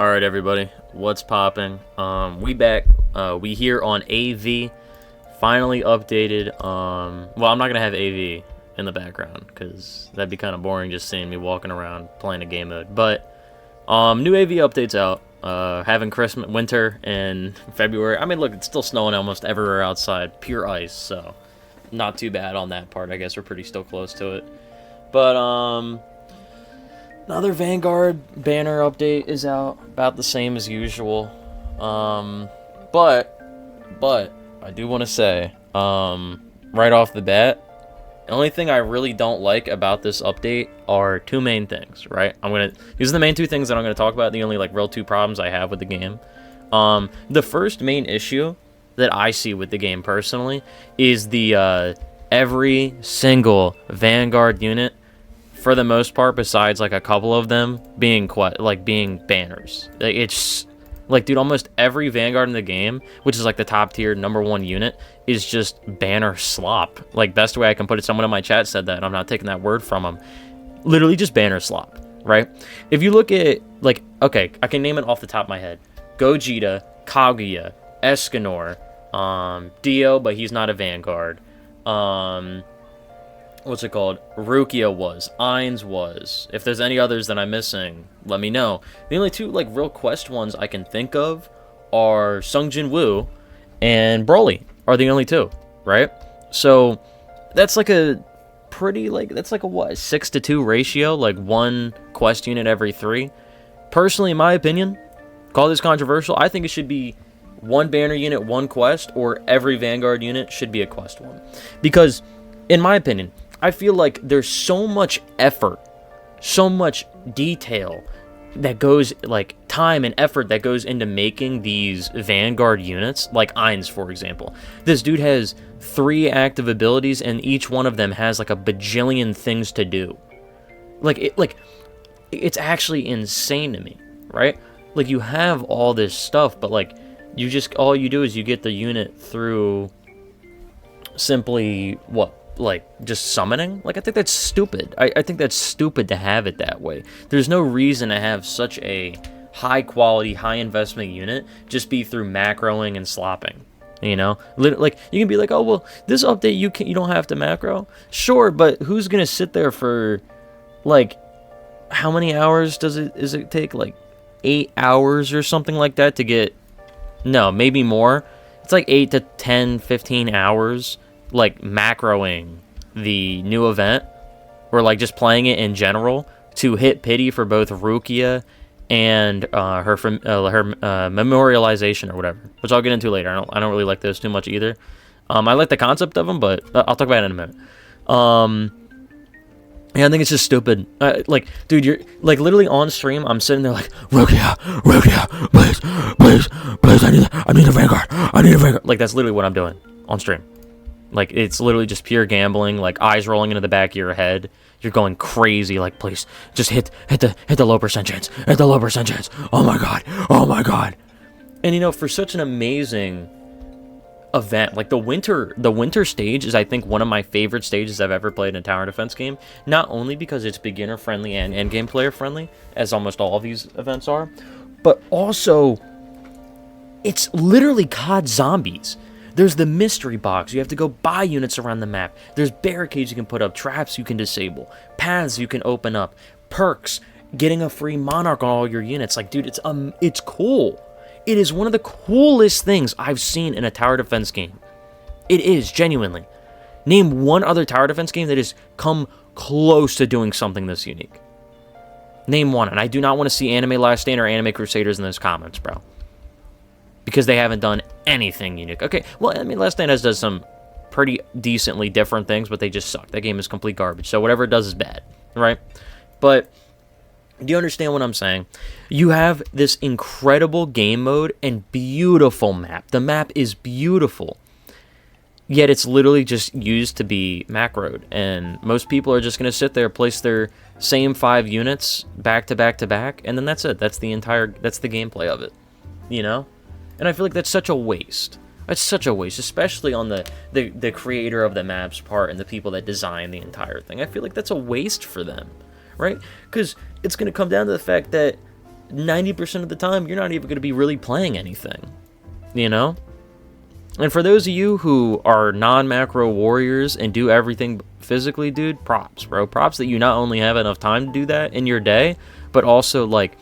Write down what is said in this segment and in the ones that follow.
Alright everybody, what's popping? We back. We here on AV. Finally updated. Well, I'm not gonna have AV in the background because that'd be kind of boring just seeing me walking around playing a game mode. But new AV updates out. Having Christmas, winter, in February. I mean, look, it's still snowing almost everywhere outside. Pure ice, so not too bad on that part. I guess we're pretty still close to it. But another Vanguard banner update is out, about the same as usual. But I do want to say, right off the bat, the only thing I really don't like about this update are two main things, right? These are the main two things that I'm gonna talk about. The only real two problems I have with the game. The first main issue that I see with the game personally is the every single Vanguard unit, for the most part, besides a couple of them being being banners. It's dude, almost every Vanguard in the game, which is the top tier #1 unit, is just banner slop. Best way I can put it, someone in my chat said that, and I'm not taking that word from them. Literally just banner slop, right? If you look at okay, I can name it off the top of my head: Gogeta, Kaguya, Escanor, Dio, but he's not a Vanguard. What's it called? Rukia was. Ainz was. If there's any others that I'm missing, let me know. The only two real quest ones I can think of are Sungjin Woo and Broly are the only two, right? So that's a pretty that's a what, 6-to-2 ratio, one quest unit every 3. Personally, in my opinion, call this controversial, I think it should be one banner unit, one quest, or every Vanguard unit should be a quest one. Because in my opinion, I feel like there's so much effort, so much detail that goes, time and effort that goes into making these Vanguard units, like Ainz, for example. This dude has 3 active abilities, and each one of them has, a bajillion things to do. It's actually insane to me, right? You have all this stuff, but, all you do is you get the unit through simply, what? Just summoning? I think that's stupid. I think that's stupid to have it that way. There's no reason to have such a high quality, high investment unit just be through macroing and slopping. You know? You can be oh, well, this update you don't have to macro. Sure, but who's gonna sit there for how many hours does it take? 8 hours or something like that to get, no, maybe more. It's 8 to 10, 15 hours macroing the new event, or just playing it in general to hit pity for both Rukia and her memorialization or whatever, which I'll get into later. I don't really like those too much either. I like the concept of them, but I'll talk about it in a minute. Yeah, I think it's just stupid. Dude, you're literally on stream. I'm sitting there Rukia, please, I need a Vanguard. That's literally what I'm doing on stream. It's literally just pure gambling, eyes rolling into the back of your head. You're going crazy, please, just hit the low percent chance. Hit the low percent chance. Oh my god. And for such an amazing event, the winter stage is, I think, one of my favorite stages I've ever played in a tower defense game. Not only because it's beginner friendly and end game player friendly, as almost all of these events are, but also it's literally COD zombies. There's the mystery box. You have to go buy units around the map. There's barricades you can put up, traps you can disable, paths you can open up, perks, getting a free monarch on all your units. Dude, it's cool. It is one of the coolest things I've seen in a tower defense game. It is, genuinely. Name one other tower defense game that has come close to doing something this unique. Name one, and I do not want to see Anime Last Stand or Anime Crusaders in those comments, bro. Because they haven't done anything unique. Okay, well, Last Stand does some pretty decently different things, but they just suck. That game is complete garbage, so whatever it does is bad, right? But do you understand what I'm saying? You have this incredible game mode and beautiful map. The map is beautiful, yet it's literally just used to be macroed, and most people are just going to sit there, place their same 5 units back to back to back, and then that's it. That's the gameplay of it, you know? And I feel like that's such a waste. That's such a waste, especially on the creator of the map's part and the people that design the entire thing. I feel like that's a waste for them, right? Because it's going to come down to the fact that 90% of the time, you're not even going to be really playing anything, you know? And for those of you who are non-macro warriors and do everything physically, dude, props, bro. Props that you not only have enough time to do that in your day, but also, like,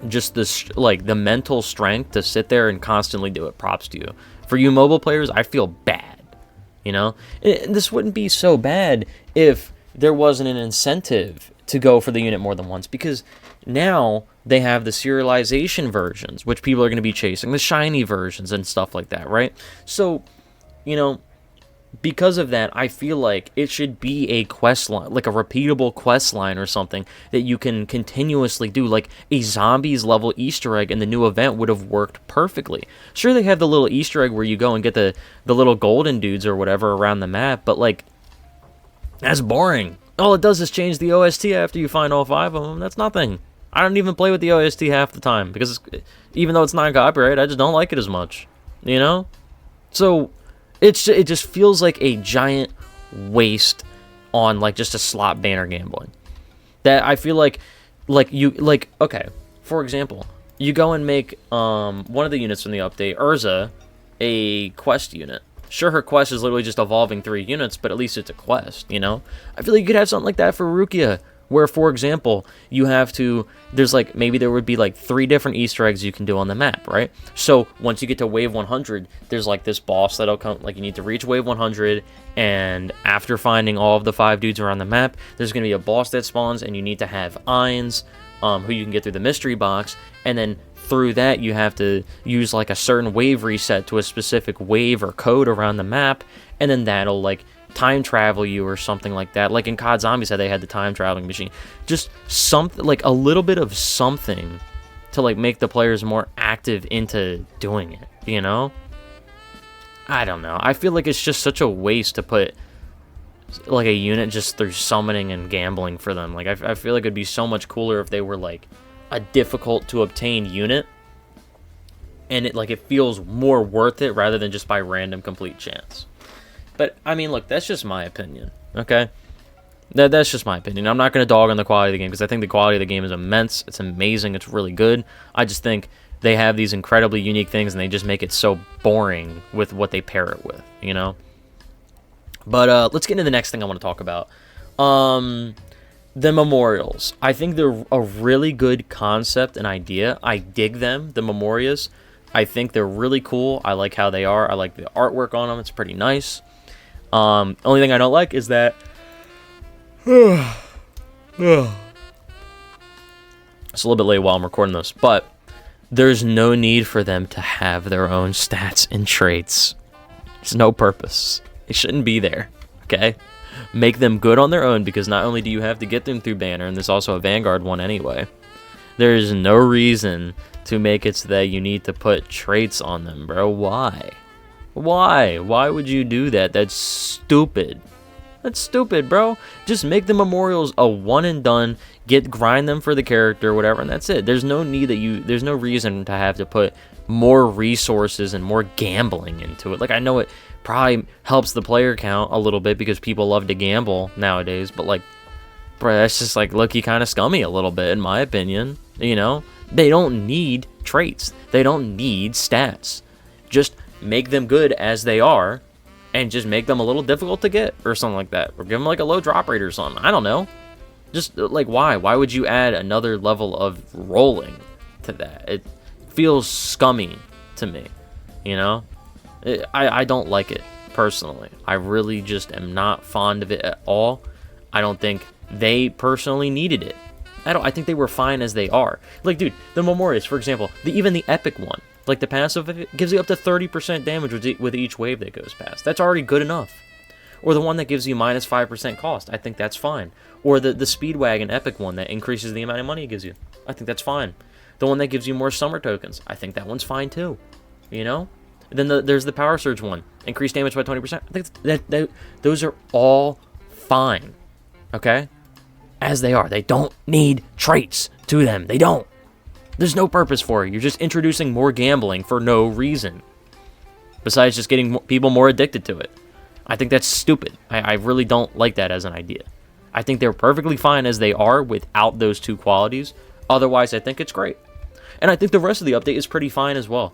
just the mental strength to sit there and constantly do it. Props to you. For you mobile players, I feel bad, you know? And this wouldn't be so bad if there wasn't an incentive to go for the unit more than once, because now they have the serialization versions, which people are going to be chasing, the shiny versions and stuff like that, right? So, you know, because of that, I feel like it should be a quest line, like a repeatable quest line or something that you can continuously do. Like a zombies level Easter egg in the new event would have worked perfectly. Sure, they have the little Easter egg where you go and get the little golden dudes or whatever around the map, but like, that's boring. All it does is change the OST after you find all 5 of them. That's nothing. I don't even play with the OST half the time because even though it's not copyright, I just don't like it as much, you know? So it just feels like a giant waste on like just a slot banner gambling. That I feel like okay, for example, you go and make one of the units from the update, Urza, a quest unit. Sure, her quest is literally just evolving 3 units, but at least it's a quest, you know? I feel like you could have something like that for Rukia, where, for example, you have to, there's like, maybe there would be like 3 different Easter eggs you can do on the map, right? So once you get to wave 100, there's like this boss that'll come, like you need to reach wave 100, and after finding all of the 5 dudes around the map, there's going to be a boss that spawns, and you need to have Ainz, who you can get through the mystery box, and then through that you have to use like a certain wave reset to a specific wave or code around the map, and then that'll like time travel you or something like that. Like in COD Zombies, how they had the time traveling machine. Just something, like a little bit of something to like make the players more active into doing it, you know? I don't know. I feel like it's just such a waste to put like a unit just through summoning and gambling for them. Like I feel like it'd be so much cooler if they were like a difficult to obtain unit, and it feels more worth it rather than just by random complete chance. But I mean, look, that's just my opinion, okay? That's just my opinion. I'm not going to dog on the quality of the game because I think the quality of the game is immense. It's amazing. It's really good. I just think they have these incredibly unique things and they just make it so boring with what they pair it with, you know? But let's get into the next thing I want to talk about. The memorials. I think they're a really good concept and idea. I dig them, the memorias. I think they're really cool. I like how they are. I like the artwork on them. It's pretty nice. Only thing I don't like is that it's a little bit late while I'm recording this, but there's no need for them to have their own stats and traits. There's no purpose. They shouldn't be there, okay? Make them good on their own, because not only do you have to get them through Banner, and there's also a Vanguard one anyway, there's no reason to make it so that you need to put traits on them, bro. Why? Why would you do that? That's stupid. That's stupid, bro. Just make the memorials a one and done. Grind them for the character, whatever, and that's it. There's no need there's no reason to have to put more resources and more gambling into it. Like, I know it probably helps the player count a little bit because people love to gamble nowadays, but like, bro, that's just like low-key kind of scummy a little bit, in my opinion. You know, they don't need traits. They don't need stats. Just make them good as they are, and just make them a little difficult to get or something like that, or give them like a low drop rate or something. I don't know. Just like, why would you add another level of rolling to that? It feels scummy to me, you know? I don't like it personally. I really just am not fond of it at all. I don't think they personally needed it. I think they were fine as they are. Like, dude, the Memorias, for example, even the epic one, like the passive, it gives you up to 30% damage with each wave that goes past. That's already good enough. Or the one that gives you minus 5% cost. I think that's fine. Or the Speedwagon epic one that increases the amount of money it gives you. I think that's fine. The one that gives you more summer tokens. I think that one's fine too. You know? Then there's the Power Surge one. Increased damage by 20%. I think those are all fine. Okay? As they are. They don't need traits to them. They don't. There's no purpose for it. You're just introducing more gambling for no reason. Besides just getting people more addicted to it. I think that's stupid. I really don't like that as an idea. I think they're perfectly fine as they are without those two qualities. Otherwise, I think it's great. And I think the rest of the update is pretty fine as well.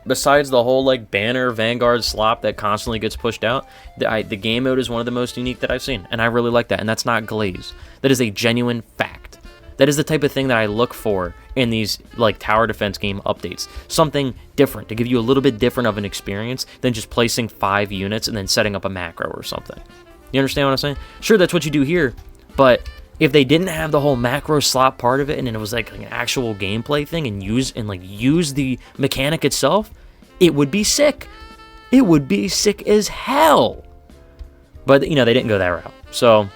Besides the whole like banner Vanguard slop that constantly gets pushed out, the game mode is one of the most unique that I've seen, and I really like that. And that's not glaze. That is a genuine fact. That is the type of thing that I look for in these like tower defense game updates. Something different to give you a little bit different of an experience than just placing 5 units and then setting up a macro or something. You understand what I'm saying? Sure, that's what you do here, but if they didn't have the whole macro slot part of it, and it was like an actual gameplay thing, and use the mechanic itself, it would be sick. It would be sick as hell. But you know, they didn't go that route. So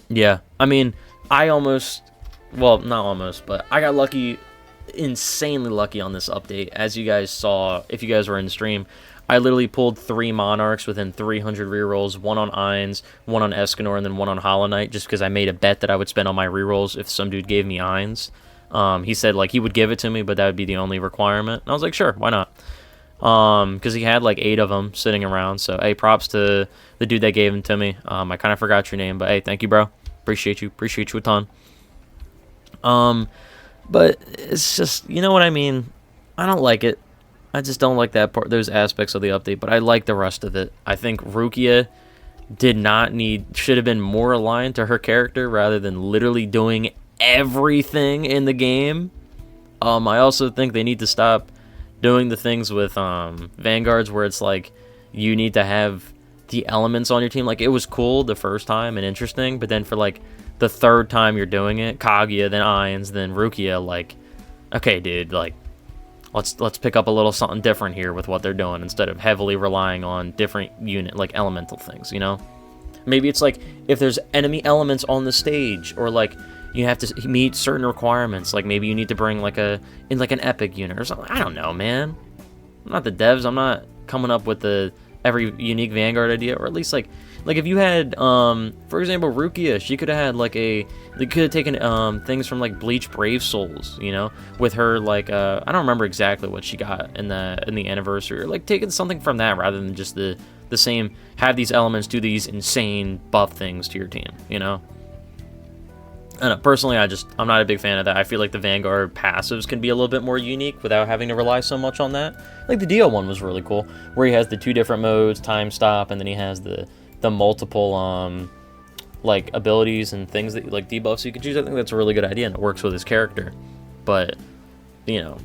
yeah, I mean, well, not almost, but I got lucky, insanely lucky on this update. As you guys saw, if you guys were in the stream, I literally pulled 3 Monarchs within 300 rerolls, 1 on Ainz, 1 on Escanor, and then 1 on Hollow Knight, just because I made a bet that I would spend on my rerolls if some dude gave me Ainz. He said, like, he would give it to me, but that would be the only requirement. And I was like, sure, why not? Because he had, like, 8 of them sitting around. So, hey, props to the dude that gave them to me. I kind of forgot your name, but, hey, thank you, bro. Appreciate you a ton. But it's just, you know what I mean? I don't like it. I just don't like that part, those aspects of the update, but I like the rest of it. I think Rukia should have been more aligned to her character rather than literally doing everything in the game. I also think they need to stop doing the things with Vanguards where it's like you need to have the elements on your team. Like, it was cool the first time and interesting, but then for like the 3rd time you're doing it, Kaguya, then Ainz, then Rukia, like, okay, dude, like, let's pick up a little something different here with what they're doing instead of heavily relying on different like elemental things, you know? Maybe it's like if there's enemy elements on the stage, or like you have to meet certain requirements, like maybe you need to bring like an epic unit or something. I don't know, man. I'm not the devs. I'm not coming up with every unique Vanguard idea, or at least like if you had for example Rukia, she could have had like they could have taken things from like Bleach Brave Souls, you know, with her like I don't remember exactly what she got in the anniversary, or like taking something from that rather than just the same, have these elements do these insane buff things to your team, you know. And personally, I'm not a big fan of that. I feel like the Vanguard passives can be a little bit more unique without having to rely so much on that. Like the Dio one was really cool, where he has the 2 different modes, time stop, and then he has the multiple like abilities and things that like debuffs you could choose. I think that's a really good idea, and it works with his character. But you know,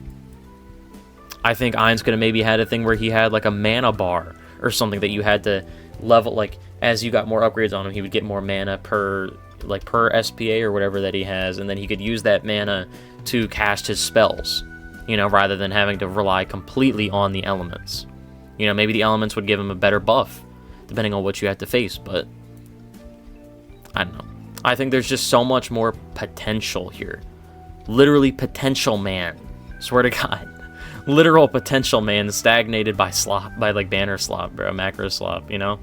I think Ainz could have maybe had a thing where he had like a mana bar or something that you had to level, like as you got more upgrades on him, he would get more mana per SPA or whatever that he has, and then he could use that mana to cast his spells, you know, rather than having to rely completely on the elements. You know, maybe the elements would give him a better buff depending on what you have to face, but I don't know. I think there's just so much more potential here. Literally potential, man. Swear to God. Literal potential, man, stagnated by like banner slop, bro, macro slop, you know?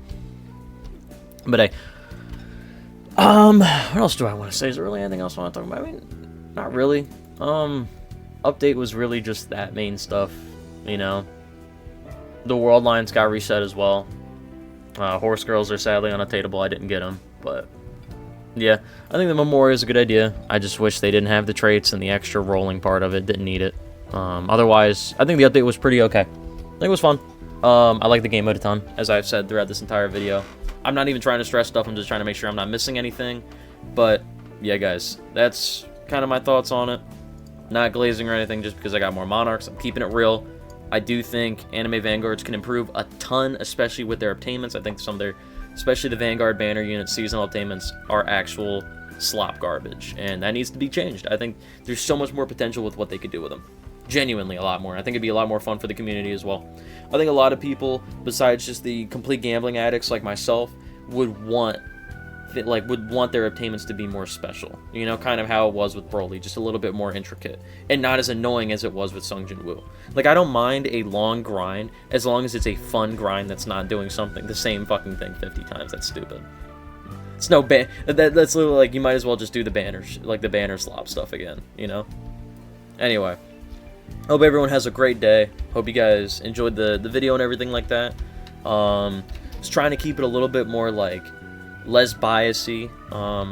But what else do I want to say? Is there really anything else I want to talk about? I mean, not really. Update was really just that main stuff, you know? The world lines got reset as well. Horse girls are sadly unattainable. I didn't get them, but yeah, I think the memorial is a good idea. I just wish they didn't have the traits and the extra rolling part of it. Didn't need it. Otherwise, I think the update was pretty okay. I think it was fun. I like the game mode a ton, as I've said throughout this entire video. I'm not even trying to stress stuff. I'm just trying to make sure I'm not missing anything. But yeah, guys, that's kind of my thoughts on it. Not glazing or anything, just because I got more Monarchs. I'm keeping it real. I do think Anime Vanguards can improve a ton, especially with their obtainments. I think some of their, especially the Vanguard banner unit seasonal obtainments, are actual slop garbage, and that needs to be changed. I think there's so much more potential with what they could do with them. Genuinely a lot more. I think it'd be a lot more fun for the community as well. I think a lot of people, besides just the complete gambling addicts like myself, would want their obtainments to be more special. You know, kind of how it was with Broly, just a little bit more intricate, and not as annoying as it was with Sung Jin Woo. Like, I don't mind a long grind, as long as it's a fun grind that's not doing the same fucking thing 50 times. That's stupid. It's no that's literally like, you might as well just do the banners, like the banner slop stuff again, you know? Anyway, hope everyone has a great day. Hope you guys enjoyed the video and everything like that. Just trying to keep it a little bit more like less biasy,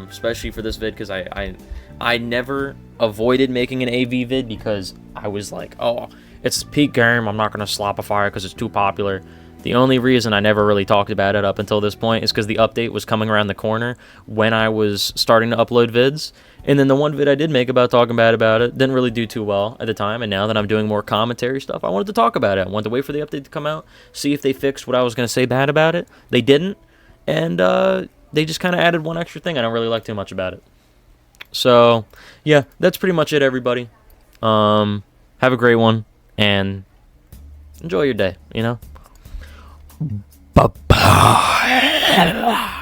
especially for this vid, because I never avoided making an AV vid because I was like, oh, it's a peak game, I'm not going to slop a fire because it's too popular. The only reason I never really talked about it up until this point is because the update was coming around the corner when I was starting to upload vids. And then the one vid I did make about talking bad about it didn't really do too well at the time. And now that I'm doing more commentary stuff, I wanted to talk about it. I wanted to wait for the update to come out, see if they fixed what I was going to say bad about it. They didn't. And they just kind of added one extra thing I don't really like too much about it. So, yeah, that's pretty much it, everybody. Have a great one, and enjoy your day, you know? Bye-bye.